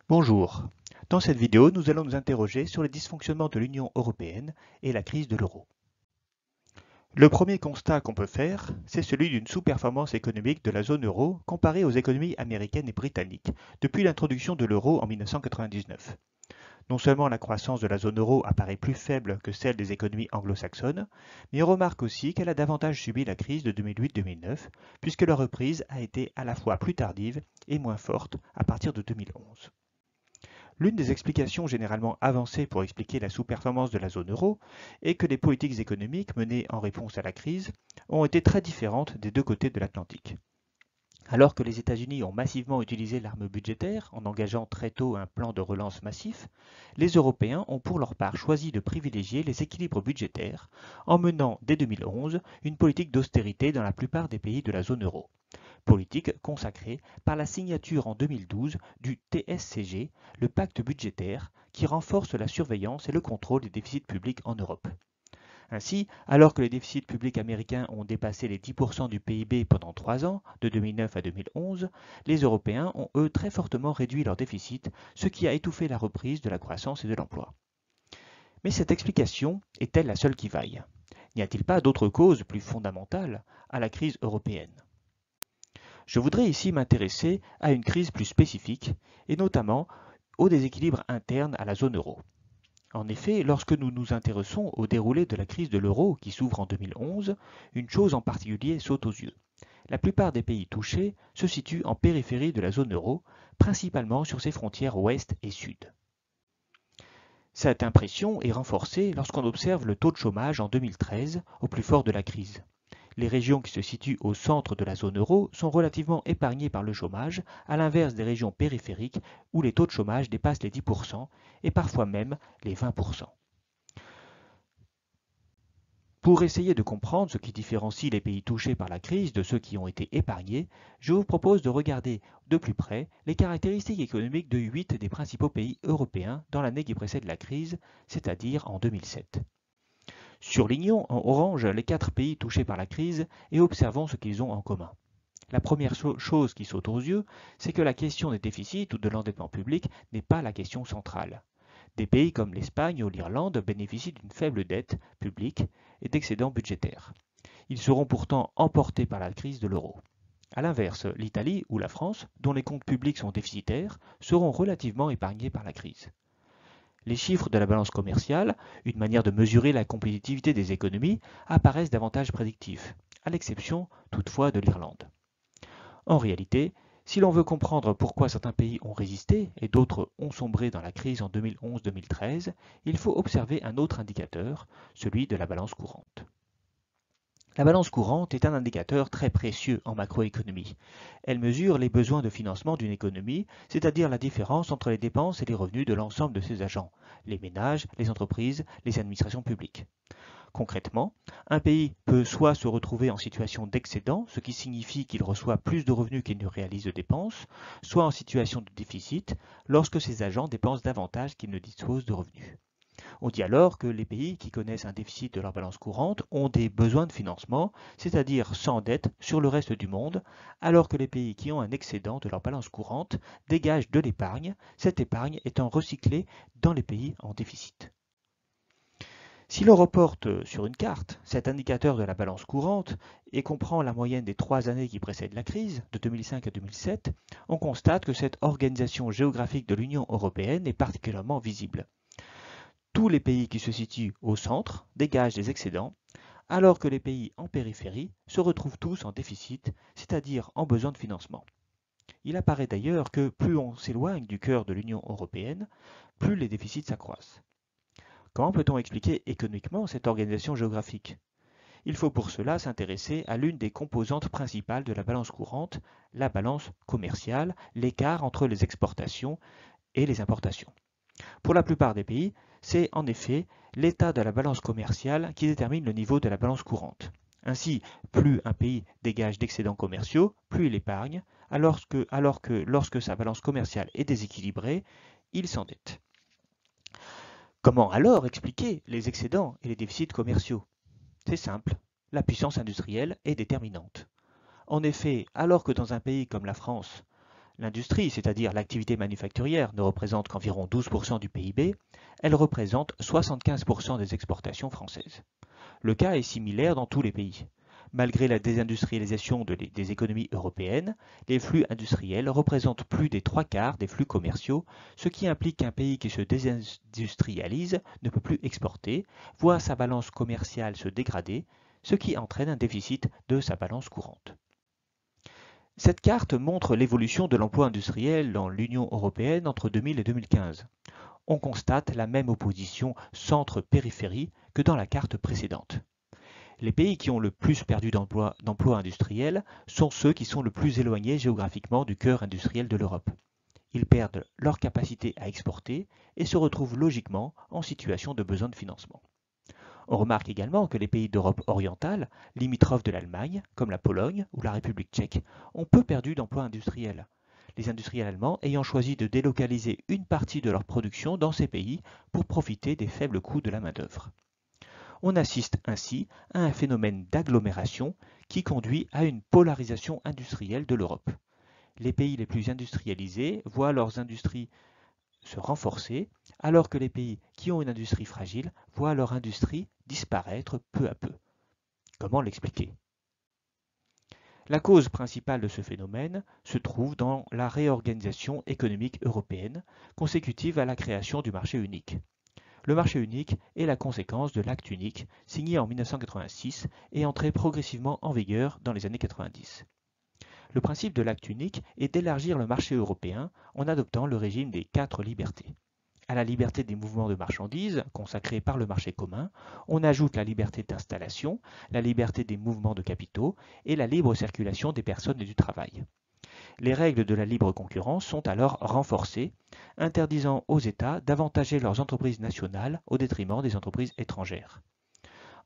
Bonjour. Dans cette vidéo, nous allons nous interroger sur les dysfonctionnements de l'Union européenne et la crise de l'euro. Le premier constat qu'on peut faire, c'est celui d'une sous-performance économique de la zone euro comparée aux économies américaines et britanniques depuis l'introduction de l'euro en 1999. Non seulement la croissance de la zone euro apparaît plus faible que celle des économies anglo-saxonnes, mais on remarque aussi qu'elle a davantage subi la crise de 2008-2009, puisque leur reprise a été à la fois plus tardive et moins forte à partir de 2011. L'une des explications généralement avancées pour expliquer la sous-performance de la zone euro est que les politiques économiques menées en réponse à la crise ont été très différentes des deux côtés de l'Atlantique. Alors que les États-Unis ont massivement utilisé l'arme budgétaire en engageant très tôt un plan de relance massif, les Européens ont pour leur part choisi de privilégier les équilibres budgétaires en menant dès 2011 une politique d'austérité dans la plupart des pays de la zone euro. Politique consacrée par la signature en 2012 du TSCG, le pacte budgétaire, qui renforce la surveillance et le contrôle des déficits publics en Europe. Ainsi, alors que les déficits publics américains ont dépassé les 10% du PIB pendant 3 ans, de 2009 à 2011, les Européens ont eux très fortement réduit leur déficit, ce qui a étouffé la reprise de la croissance et de l'emploi. Mais cette explication est-elle la seule qui vaille? N'y a-t-il pas d'autres causes plus fondamentales à la crise européenne? Je voudrais ici m'intéresser à une crise plus spécifique, et notamment au déséquilibre interne à la zone euro. En effet, lorsque nous nous intéressons au déroulé de la crise de l'euro qui s'ouvre en 2011, une chose en particulier saute aux yeux. La plupart des pays touchés se situent en périphérie de la zone euro, principalement sur ses frontières ouest et sud. Cette impression est renforcée lorsqu'on observe le taux de chômage en 2013, au plus fort de la crise. Les régions qui se situent au centre de la zone euro sont relativement épargnées par le chômage, à l'inverse des régions périphériques où les taux de chômage dépassent les 10% et parfois même les 20%. Pour essayer de comprendre ce qui différencie les pays touchés par la crise de ceux qui ont été épargnés, je vous propose de regarder de plus près les caractéristiques économiques de 8 des principaux pays européens dans l'année qui précède la crise, c'est-à-dire en 2007. Surlignons en orange les 4 pays touchés par la crise et observons ce qu'ils ont en commun. La première chose qui saute aux yeux, c'est que la question des déficits ou de l'endettement public n'est pas la question centrale. Des pays comme l'Espagne ou l'Irlande bénéficient d'une faible dette publique et d'excédents budgétaires. Ils seront pourtant emportés par la crise de l'euro. A l'inverse, l'Italie ou la France, dont les comptes publics sont déficitaires, seront relativement épargnés par la crise. Les chiffres de la balance commerciale, une manière de mesurer la compétitivité des économies, apparaissent davantage prédictifs, à l'exception toutefois de l'Irlande. En réalité, si l'on veut comprendre pourquoi certains pays ont résisté et d'autres ont sombré dans la crise en 2011-2013, il faut observer un autre indicateur, celui de la balance courante. La balance courante est un indicateur très précieux en macroéconomie. Elle mesure les besoins de financement d'une économie, c'est-à-dire la différence entre les dépenses et les revenus de l'ensemble de ses agents, les ménages, les entreprises, les administrations publiques. Concrètement, un pays peut soit se retrouver en situation d'excédent, ce qui signifie qu'il reçoit plus de revenus qu'il ne réalise de dépenses, soit en situation de déficit, lorsque ses agents dépensent davantage qu'ils ne disposent de revenus. On dit alors que les pays qui connaissent un déficit de leur balance courante ont des besoins de financement, c'est-à-dire sans dette sur le reste du monde, alors que les pays qui ont un excédent de leur balance courante dégagent de l'épargne, cette épargne étant recyclée dans les pays en déficit. Si l'on reporte sur une carte cet indicateur de la balance courante et qu'on prend la moyenne des 3 années qui précèdent la crise, de 2005 à 2007, on constate que cette organisation géographique de l'Union européenne est particulièrement visible. Tous les pays qui se situent au centre dégagent des excédents, alors que les pays en périphérie se retrouvent tous en déficit, c'est-à-dire en besoin de financement. Il apparaît d'ailleurs que plus on s'éloigne du cœur de l'Union européenne, plus les déficits s'accroissent. Comment peut-on expliquer économiquement cette organisation géographique? Il faut pour cela s'intéresser à l'une des composantes principales de la balance courante, la balance commerciale, l'écart entre les exportations et les importations. Pour la plupart des pays, c'est en effet l'état de la balance commerciale qui détermine le niveau de la balance courante. Ainsi, plus un pays dégage d'excédents commerciaux, plus il épargne, alors que lorsque sa balance commerciale est déséquilibrée, il s'endette. Comment alors expliquer les excédents et les déficits commerciaux? C'est simple, la puissance industrielle est déterminante. En effet, alors que dans un pays comme la France, L'industrie, c'est-à-dire l'activité manufacturière, ne représente qu'environ 12% du PIB, elle représente 75% des exportations françaises. Le cas est similaire dans tous les pays. Malgré la désindustrialisation des économies européennes, les flux industriels représentent plus des trois quarts des flux commerciaux, ce qui implique qu'un pays qui se désindustrialise ne peut plus exporter, voit sa balance commerciale se dégrader, ce qui entraîne un déficit de sa balance courante. Cette carte montre l'évolution de l'emploi industriel dans l'Union européenne entre 2000 et 2015. On constate la même opposition centre-périphérie que dans la carte précédente. Les pays qui ont le plus perdu d'emplois industriels sont ceux qui sont le plus éloignés géographiquement du cœur industriel de l'Europe. Ils perdent leur capacité à exporter et se retrouvent logiquement en situation de besoin de financement. On remarque également que les pays d'Europe orientale, limitrophes de l'Allemagne, comme la Pologne ou la République tchèque, ont peu perdu d'emplois industriels. Les industriels allemands ayant choisi de délocaliser une partie de leur production dans ces pays pour profiter des faibles coûts de la main-d'œuvre. On assiste ainsi à un phénomène d'agglomération qui conduit à une polarisation industrielle de l'Europe. Les pays les plus industrialisés voient leurs industries se renforcer, alors que les pays qui ont une industrie fragile voient leur industrie disparaître peu à peu. Comment l'expliquer? La cause principale de ce phénomène se trouve dans la réorganisation économique européenne consécutive à la création du marché unique. Le marché unique est la conséquence de l'acte unique signé en 1986 et entré progressivement en vigueur dans les années 90. Le principe de l'acte unique est d'élargir le marché européen en adoptant le régime des 4 libertés. À la liberté des mouvements de marchandises, consacrée par le marché commun, on ajoute la liberté d'installation, la liberté des mouvements de capitaux et la libre circulation des personnes et du travail. Les règles de la libre concurrence sont alors renforcées, interdisant aux États d'avantager leurs entreprises nationales au détriment des entreprises étrangères.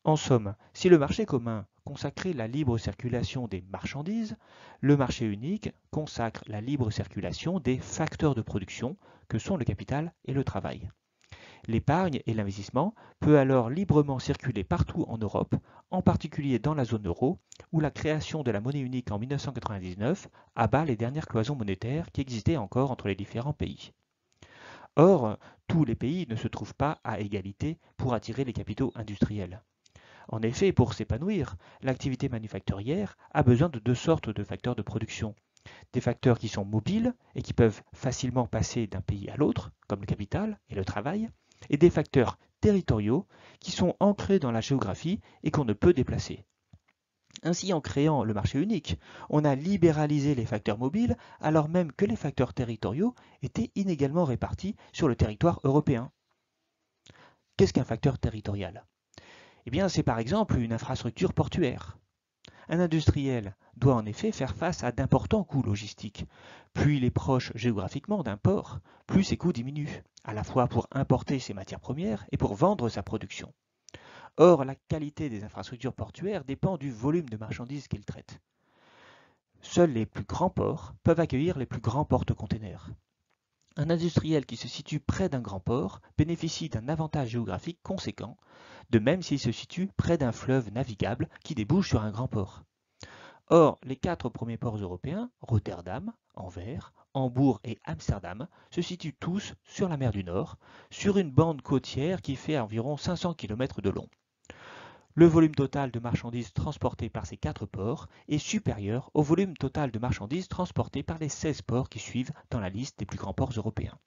En somme, si le marché commun consacrait la libre circulation des marchandises, le marché unique consacre la libre circulation des facteurs de production que sont le capital et le travail. L'épargne et l'investissement peut alors librement circuler partout en Europe, en particulier dans la zone euro, où la création de la monnaie unique en 1999 abat les dernières cloisons monétaires qui existaient encore entre les différents pays. Or, tous les pays ne se trouvent pas à égalité pour attirer les capitaux industriels. En effet, pour s'épanouir, l'activité manufacturière a besoin de deux sortes de facteurs de production. Des facteurs qui sont mobiles et qui peuvent facilement passer d'un pays à l'autre, comme le capital et le travail, et des facteurs territoriaux qui sont ancrés dans la géographie et qu'on ne peut déplacer. Ainsi, en créant le marché unique, on a libéralisé les facteurs mobiles alors même que les facteurs territoriaux étaient inégalement répartis sur le territoire européen. Qu'est-ce qu'un facteur territorial ? Eh bien, c'est par exemple une infrastructure portuaire. Un industriel doit en effet faire face à d'importants coûts logistiques. Plus il est proche géographiquement d'un port, plus ses coûts diminuent, à la fois pour importer ses matières premières et pour vendre sa production. Or, la qualité des infrastructures portuaires dépend du volume de marchandises qu'il traite. Seuls les plus grands ports peuvent accueillir les plus grands porte-containers. Un industriel qui se situe près d'un grand port bénéficie d'un avantage géographique conséquent, de même s'il se situe près d'un fleuve navigable qui débouche sur un grand port. Or, les 4 premiers ports européens, Rotterdam, Anvers, Hambourg et Amsterdam, se situent tous sur la mer du Nord, sur une bande côtière qui fait environ 500 km de long. Le volume total de marchandises transportées par ces 4 ports est supérieur au volume total de marchandises transportées par les 16 ports qui suivent dans la liste des plus grands ports européens.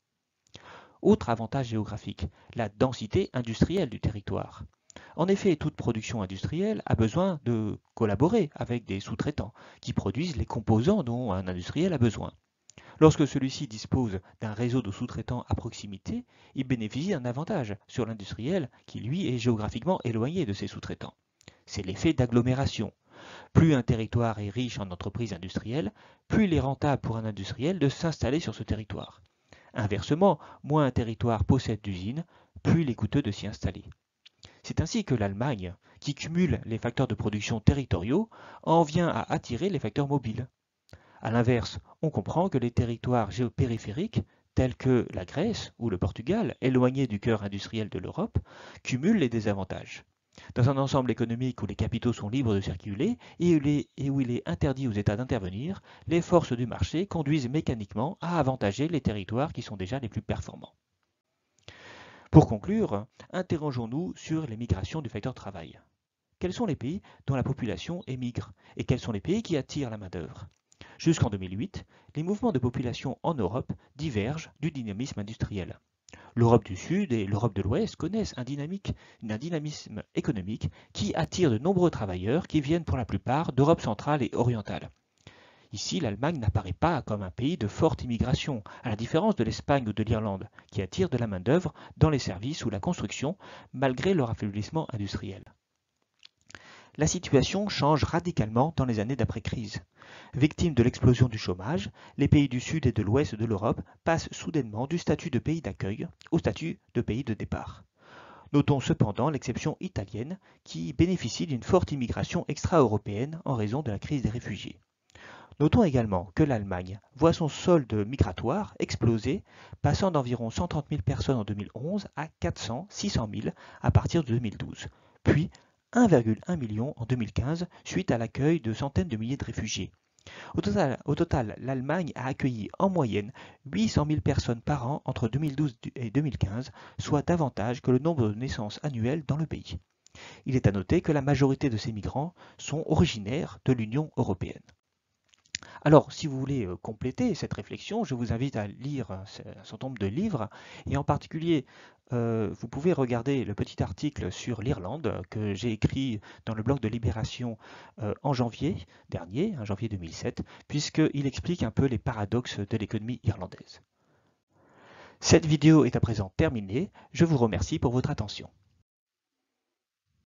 Autre avantage géographique, la densité industrielle du territoire. En effet, toute production industrielle a besoin de collaborer avec des sous-traitants qui produisent les composants dont un industriel a besoin. Lorsque celui-ci dispose d'un réseau de sous-traitants à proximité, il bénéficie d'un avantage sur l'industriel qui, lui, est géographiquement éloigné de ses sous-traitants. C'est l'effet d'agglomération. Plus un territoire est riche en entreprises industrielles, plus il est rentable pour un industriel de s'installer sur ce territoire. Inversement, moins un territoire possède d'usines, plus il est coûteux de s'y installer. C'est ainsi que l'Allemagne, qui cumule les facteurs de production territoriaux, en vient à attirer les facteurs mobiles. A l'inverse, on comprend que les territoires géopériphériques, tels que la Grèce ou le Portugal, éloignés du cœur industriel de l'Europe, cumulent les désavantages. Dans un ensemble économique où les capitaux sont libres de circuler et où il est interdit aux États d'intervenir, les forces du marché conduisent mécaniquement à avantager les territoires qui sont déjà les plus performants. Pour conclure, interrogeons-nous sur les migrations du facteur travail. Quels sont les pays dont la population émigre et quels sont les pays qui attirent la main-d'œuvre? Jusqu'en 2008, les mouvements de population en Europe divergent du dynamisme industriel. L'Europe du Sud et l'Europe de l'Ouest connaissent un dynamisme économique qui attire de nombreux travailleurs qui viennent pour la plupart d'Europe centrale et orientale. Ici, l'Allemagne n'apparaît pas comme un pays de forte immigration, à la différence de l'Espagne ou de l'Irlande, qui attirent de la main-d'œuvre dans les services ou la construction, malgré leur affaiblissement industriel. La situation change radicalement dans les années d'après-crise. Victimes de l'explosion du chômage, les pays du Sud et de l'Ouest de l'Europe passent soudainement du statut de pays d'accueil au statut de pays de départ. Notons cependant l'exception italienne qui bénéficie d'une forte immigration extra-européenne en raison de la crise des réfugiés. Notons également que l'Allemagne voit son solde migratoire exploser, passant d'environ 130 000 personnes en 2011 à 600 000 à partir de 2012, puis 1,1 million en 2015 suite à l'accueil de centaines de milliers de réfugiés. Au total, l'Allemagne a accueilli en moyenne 800 000 personnes par an entre 2012 et 2015, soit davantage que le nombre de naissances annuelles dans le pays. Il est à noter que la majorité de ces migrants sont originaires de l'Union européenne. Alors, si vous voulez compléter cette réflexion, je vous invite à lire un certain nombre de livres, et en particulier, vous pouvez regarder le petit article sur l'Irlande que j'ai écrit dans le blog de Libération en janvier dernier, en janvier 2007, puisqu'il explique un peu les paradoxes de l'économie irlandaise. Cette vidéo est à présent terminée, je vous remercie pour votre attention.